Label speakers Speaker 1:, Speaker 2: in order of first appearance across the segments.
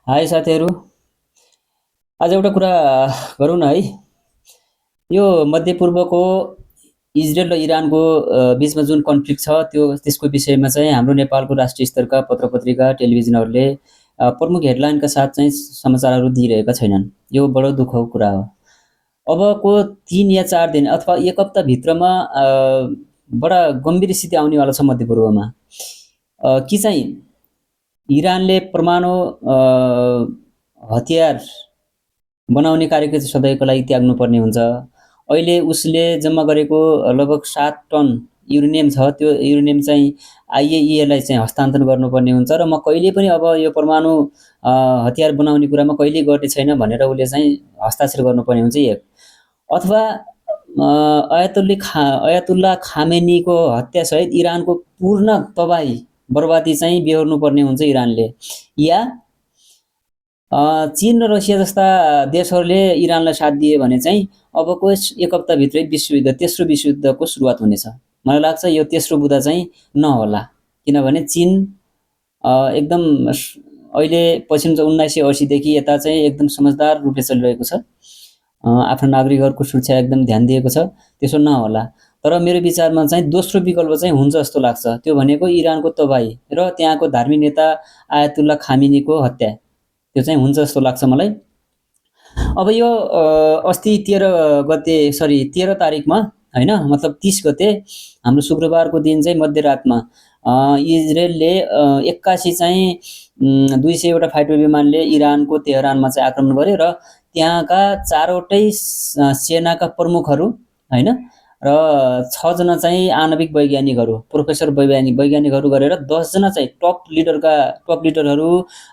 Speaker 1: High साथीहरू। आज एउटा कुरा गरौँ न है। यो मध्यपूर्वको इजरायल र इरानको बीचमा जुन कन्फ्लिक्ट छ त्यसको विषयमा चाहिँ हाम्रो नेपालको राष्ट्रिय स्तरका पत्रपत्रिका टेलिभिजनहरूले प्रमुख हेडलाइनका साथ चाहिँ समाचारहरू दिइरहेका छैनन्। यो बडो दुःखको कुरा हो। अबको 3 या 4 दिन अथवा 1 हप्ताभित्रमा बडा गम्भीर स्थिति आउनेवाला छ मध्यपूर्वमा। कि चाहिँ इरानले परमाणु हतियार बनाउने कार्यको चाहिँ सधैँको लागि त्याग्नुपर्ने हुन्छ। अहिले उसले जम्मा गरेको लगभग 7 टन युरेनियम छ, त्यो युरेनियम चाहिँ आइएइएलाई चाहिँ हस्तान्तरण गर्नुपर्ने हुन्छ र म कहिले पनि अब यो परमाणु हतियार बनाउने कुरामा कहिल्यै गर्ने छैन भनेर उसले चाहिँ हस्ताक्षर गर्नुपर्ने हुन्छ एक। अथवा अयतुल्ला खामेनीको हत्यासहित इरानको पूर्ण तबाही बर्बादी चाहिँ बेहोर्नुपर्ने हुन्छ इरानले। या चीन र रसिया जस्ता देशहरूले इरानलाई साथ दिए भने चाहिँ अबको 1 हप्ताभित्रै विश्वयुद्ध, तेस्रो विश्वयुद्धको सुरुवात हुनेछ। मलाई लाग्छ यो तेस्रो बुँदा चाहिँ नहोला, किनभने चीन एकदम अहिले पछिल्लो 1980 देखि यता चाहिँ एकदम समझदार रूपले चलिरहेको छ। आफ्नो नागरिकहरूको सुरक्षा एकदम ध्यान दिएको छ। त्यसो नहोला। तर मेरो विचारमा चाहिँ दोस्रो विकल्प चाहिँ हुन्छ जस्तो लाग्छ। त्यो भनेको इरानको तबाही र त्यहाँको धार्मिक नेता आयतुल्ला खामेनीको हत्या। त्यो चाहिँ हुन्छ जस्तो लाग्छ मलाई। अब यो अस्ति 13 तारिकमा हैन, मतलब 30 गते हाम्रो शुक्रबारको दिन चाहिँ मध्यरातमा इजरायलले 81 चाहिँ 200 वटा फाइटर विमानले इरानको तेहरानमा चाहिँ आक्रमण गर्यो र त्यहाँका चारवटै सेनाका प्रमुखहरू हैन र 6 जना चाहिँ आणविक वैज्ञानिकहरू, प्रोफेसर वैज्ञानिकहरू गरेर 10 जना चाहिँ टप लिडरहरू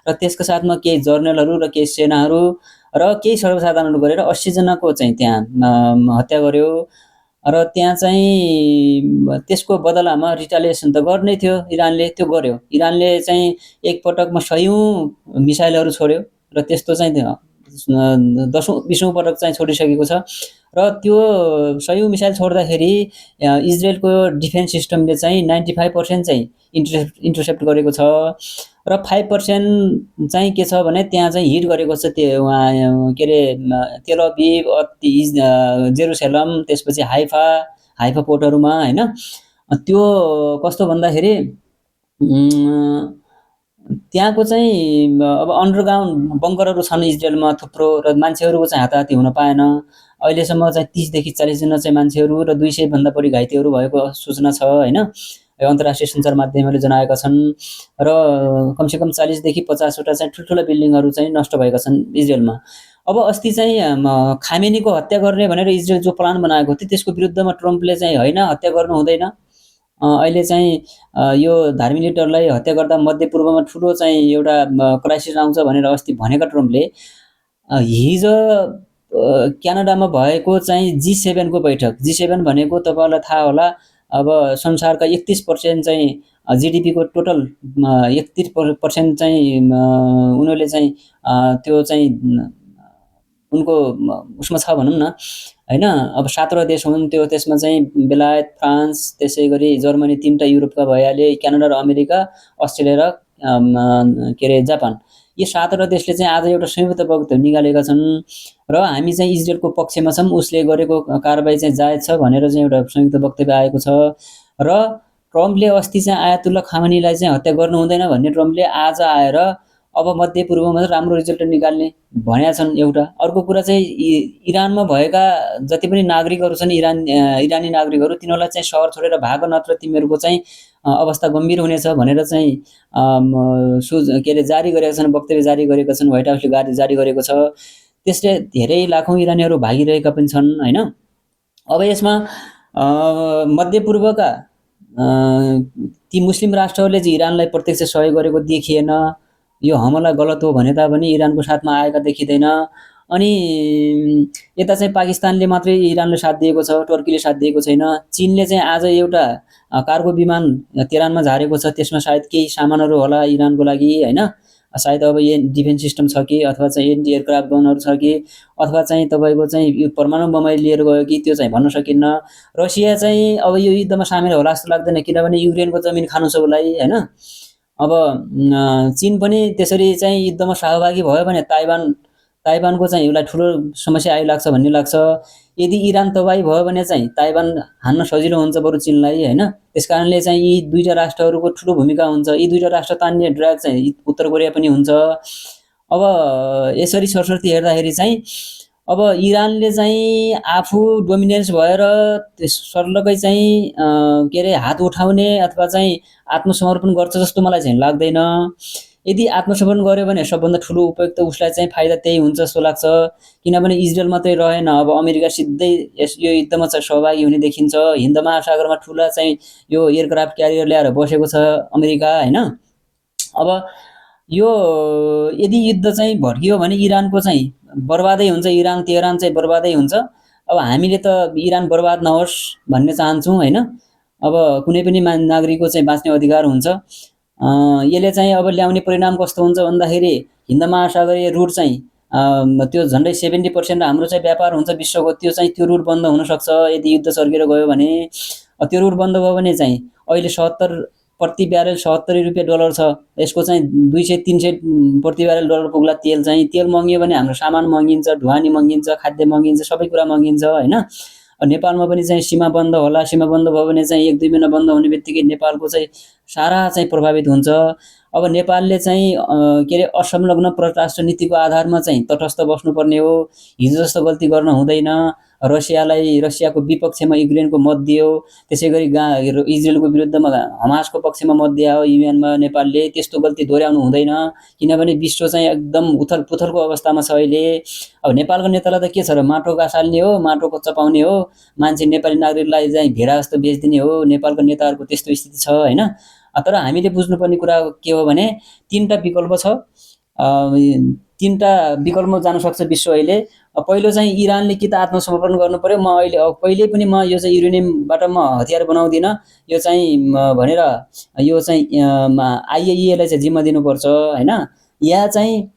Speaker 1: र त्यसका साथमा केही जर्नलहरू र केही सेनाहरू र केही सर्वसाधारणहरू गरेर 80 जनाको चाहिँ त्यहाँ हत्या गर्यो। र त्यहाँ चाहिँ त्यसको बदलामा रिटालिएसन त गर्नै थियो इरानले, त्यो गर्यो। इरानले चाहिँ एकपटकमा 100औं मिसाइलहरू छोड्यो र त्यस्तो चाहिँ 10औं 20औं पटक चाहिँ छोडिसकेको छ। र त्यो 100औं मिसाइल छोड्दाखेरि इजरायलको डिफेन्स सिस्टमले चाहिँ 95% चाहिँ इन्टरसेप्ट गरेको छ र 5% चाहिँ के छ भने त्यहाँ चाहिँ हिट गरेको छ। त्यो के अरे तेल अभिभ, जेरुसलम, त्यसपछि हाइफा पोर्टहरूमा हैन। त्यो कस्तो भन्दाखेरि त्यहाँको चाहिँ अब अन्डरग्राउन्ड बङ्करहरू छन् इजरायलमा थुप्रो र मान्छेहरूको चाहिँ हाताहाती हुन पाएन। अहिलेसम्म चाहिँ 30 देखि 40 जना चाहिँ मान्छेहरू र 200 भन्दा बढी घाइतेहरू भएको सूचना छ हैन। अन्तर्राष्ट्रिय सञ्चार माध्यमहरूले जनाएका छन् र कमसेकम 40 देखि 50 वटा चाहिँ ठुल्ठुला बिल्डिङहरू चाहिँ नष्ट भएका छन् इजरायलमा। अब अस्ति चाहिँ खामेनीको हत्या गर्ने भनेर इजरायल जो प्लान बनाएको थियो त्यसको विरुद्धमा ट्रम्पले चाहिँ हैन, हत्या गर्नु हुँदैन। अहिले चाहिँ यो धार्मिक लिडरलाई हत्या गर्दा मध्यपूर्वमा ठुलो चाहिँ एउटा क्राइसिस आउँछ भनेर अस्ति भनेका ट्रम्पले हिजो क्यानाडामा भएको चाहिँ G7 को बैठक, G7 भनेको तपाईहरुलाई थाहा होला, अब संसारका 31% चाहिँ जीडीपीको टोटल 31% चाहिँ उनीहरूले चाहिँ त्यो चाहिँ उनको उसमा छ भनौं न हैन। अब 17 देश हुन् त्यो, त्यसमा चाहिँ बेलायत, फ्रान्स, त्यसैगरी जर्मनी, 3टा युरोपका भइहाले, क्यानाडा र अमेरिका, अस्ट्रेलिया र के रे जापान। यी 17 देशले चाहिँ आज एउटा संयुक्त वक्तव्य निकालेका छन् र हामी चाहिँ इजरायलको पक्षमा छौं, उसले गरेको कारबाही चाहिँ जायज छ भनेर चाहिँ एउटा संयुक्त वक्तव्य आएको छ। र ट्रम्पले अस्ति चाहिँ आयतुल्ला खामेनीलाई चाहिँ हत्या गर्नु हुँदैन भन्ने ट्रम्पले आज आएर अब मध्यपूर्वमा राम्रो रिजल्ट निकाल्ने भनेका छन् एउटा। अर्को कुरा चाहिँ इरानमा भएका जति पनि नागरिकहरू छन्, इरानी नागरिकहरू, तिनीहरूलाई चाहिँ शहर छोडेर भाग, नत्र तिमीहरूको चाहिँ अवस्था गम्भीर हुनेछ भनेर चाहिँ के अरे जारी गरेका छन्, वक्तव्य जारी गरेका छन्, व्हाइट हाउसले जारी गरेको छ। त्यसले धेरै लाखौं इरानीहरू भागिरहेका पनि छन् हैन। अब यसमा मध्यपूर्वका ती मुस्लिम राष्ट्रहरूले चाहिँ इरानलाई प्रत्यक्ष सहयोग गरेको देखिएन। यो हमला गलत हो भने तापनि इरानको साथमा आएका देखिदैन। अनि यता चाहिँ पाकिस्तानले मात्रै इरानलाई साथ दिएको छ, टर्कीले साथ दिएको छैन। चीनले चाहिँ आज एउटा कार्गो विमान तेहरानमा झारेको छ, त्यसमा सायद केही सामानहरू होला इरानको लागि हैन। सायद अब यो डिफेन्स सिस्टम छ कि, अथवा चाहिँ एन्टी एयरक्राफ्ट गनहरू छ कि, अथवा चाहिँ तपाईको चाहिँ यो परमाणु बम लिएर गयो कि, त्यो चाहिँ भन्न सकिन्न। रसिया चाहिँ अब यो युद्धमा सामेल होला जस्तो लाग्दैन, किनभने युक्रेनको जमिन खानु छ उसलाई हैन। अब चीन पनि त्यसरी चाहिँ युद्धमा सहभागी भयो भने ताइवानको चाहिँ एउटा ठुलो समस्या आइलाग्छ भन्ने लाग्छ। यदि इरान तबाही भयो भने चाहिँ ताइवान हान्न सजिलो हुन्छ बरु चीनलाई हैन। त्यसकारणले चाहिँ यी दुईटा राष्ट्रहरूको ठुलो भूमिका हुन्छ। यी दुईटा राष्ट्र तान्ने ड्र्याग चाहिँ उत्तर कोरिया पनि हुन्छ। अब यसरी सरस्वती हेर्दाखेरि चाहिँ अब इरानले चाहिँ आफू डोमिनेन्स भएर सर्लकै चाहिँ के अरे हात उठाउने अथवा चाहिँ आत्मसमर्पण गर्छ जस्तो मलाई चाहिँ लाग्दैन। यदि आत्मसमर्पण गर्यो भने सबभन्दा ठुलो उपयुक्त उसलाई चाहिँ फाइदा त्यही हुन्छ जस्तो लाग्छ। किनभने इजरायल मात्रै रहेन, अब अमेरिका सिधै यो युद्धमा चाहिँ सहभागी हुने देखिन्छ। हिन्द महासागरमा ठुला चाहिँ यो एयरक्राफ्ट क्यारियर ल्याएर बसेको छ अमेरिका हैन। अब यो यदि युद्ध चाहिँ भड्कियो भने इरानको चाहिँ बर्बादै हुन्छ, इरान तेहरान चाहिँ बर्बादै हुन्छ। अब हामीले त इरान बर्बाद नहोस् भन्ने चाहन्छौँ हैन। अब कुनै पनि नागरिकको चाहिँ बाँच्ने अधिकार हुन्छ। यसले चाहिँ अब ल्याउने परिणाम कस्तो हुन्छ भन्दाखेरि हिन्द महासागरीय रुट चाहिँ त्यो झन्डै 70% हाम्रो चाहिँ व्यापार हुन्छ विश्वको, त्यो रुट बन्द हुन सक्छ यदि युद्ध सर्केर गयो भने। त्यो रुट बन्द भयो भने चाहिँ अहिले 70 प्रति ब्यारेल 70 रुपियाँ डलर छ। यसको चाहिँ 200-300 प्रति ब्यारेल डलर पुग्ला तेल चाहिँ। तेल महँगियो भने हाम्रो सामान महँगिन्छ, ढुवानी महँगिन्छ, खाद्य महँगिन्छ, सबै कुरा महँगिन्छ हैन। नेपालमा पनि चाहिँ सीमा बन्द होला। सीमा बन्द भयो भने चाहिँ 1-2 महिना बन्द हुने बित्तिकै नेपालको चाहिँ सारा चाहिँ प्रभावित हुन्छ। अब नेपालले चाहिँ के अरे असंलग्न परराष्ट्र नीतिको आधारमा चाहिँ तटस्थ बस्नुपर्ने हो। हिजो जस्तो गल्ती गर्न हुँदैन। रसियाको विपक्षमा युक्रेनको मत दियो, त्यसैगरी इजरायलको विरुद्धमा हमासको पक्षमा मत दियो युएनमा नेपालले। त्यस्तो गल्ती दोहोर्याउनु हुँदैन किनभने विश्व चाहिँ एकदम उथलपुथलको अवस्थामा छ अहिले। अब नेपालको नेतालाई त के छ र, माटो गासाल्ने हो, माटो चपाउने हो, मान्छे नेपाली नागरिकलाई चाहिँ भेडा जस्तो बेच्दिने हो। नेपालको नेताहरूको त्यस्तो स्थिति छ हैन। तर हामीले बुझ्नुपर्ने कुरा के हो भने तीनटा विकल्प छ। तीनटा विकल्पमा जान सक्छ विश्व अहिले। पहिलो चाहिँ इरानले कि त आत्मसमर्पण गर्नु पर्यो, म अहिले कहिले पनि म यो चाहिँ युरेनियमबाट म हतियार बनाउँदिन यो चाहिँ भनेर यो चाहिँ आइएइए लाई चाहिँ जिम्मा दिनुपर्छ हैन। या चाहिँ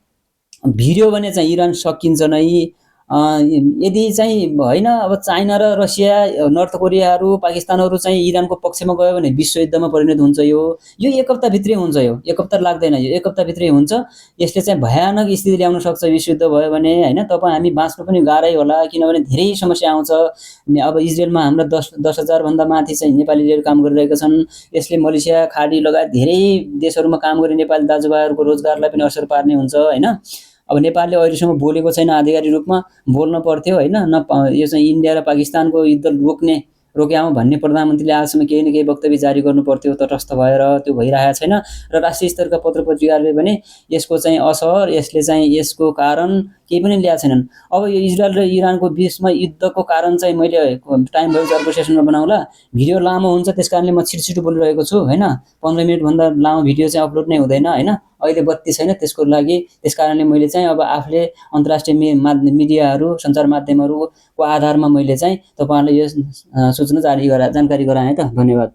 Speaker 1: भिडियो भने चाहिँ इरान सकिन्छ नै। यदि चाहिँ हैन, अब चाइना र रसिया, नर्थ कोरियाहरू, पाकिस्तानहरू चाहिँ इरानको पक्षमा गयो भने विश्वयुद्धमा परिणत हुन्छ। यो एक हप्ता भित्रै हुन्छ। यो एक हप्ता लाग्दैन, यो एक हप्ता भित्रै हुन्छ। यसले चाहिँ भयानक स्थिति ल्याउन सक्छ विश्वयुद्ध भयो भने हैन। हामी बाँच्नु पनि गाह्रै होला किनभने धेरै समस्या आउँछ। अब इजरायलमा हाम्रो 10,000 भन्दा माथि चाहिँ नेपालीहरू काम गरिरहेका छन्। यसले मलेसिया, खाडी लगायत धेरै देशहरूमा काम गर्ने नेपाली दाजुभाइहरूको रोजगारलाई पनि असर पार्ने हुन्छ हैन। अब नेपालले अहिलेसम्म बोलेको छैन आधिकारिक रूपमा, बोल्न पर्थ्यो हैन। यो चाहिँ इन्डिया र पाकिस्तानको युद्ध रोक्याउँ भन्ने प्रधानमन्त्रीले आजसम्म केही न केही वक्तव्य जारी गर्नु पर्थ्यो तटस्थ भएर। त्यो भइरहेको छैन र राष्ट्रिय स्तरका पत्रपत्रिकाले पनि यसको चाहिँ असर, यसले चाहिँ यसको कारण केही पनि ल्याएको छैनन्। अब यो इजरायल र इरानको बीचमा युद्धको कारण चाहिँ मैले टाइम भयो अर्को सेसनमा बनाउला। भिडियो लामो हुन्छ त्यसकारणले म छिटो बोलिरहेको छु हैन। 15 मिनेट भन्दा लामो भिडियो चाहिँ अपलोड नै हुँदैन हैन। अहिले बत्ती छैन त्यसको लागि। त्यसकारणले मैले चाहिँ अब आफूले अन्तर्राष्ट्रिय मिडियाहरू, सञ्चार माध्यमहरूको आधारमा मैले चाहिँ तपाईहरुलाई यो सूचना जानकारी गराएँ त। धन्यवाद।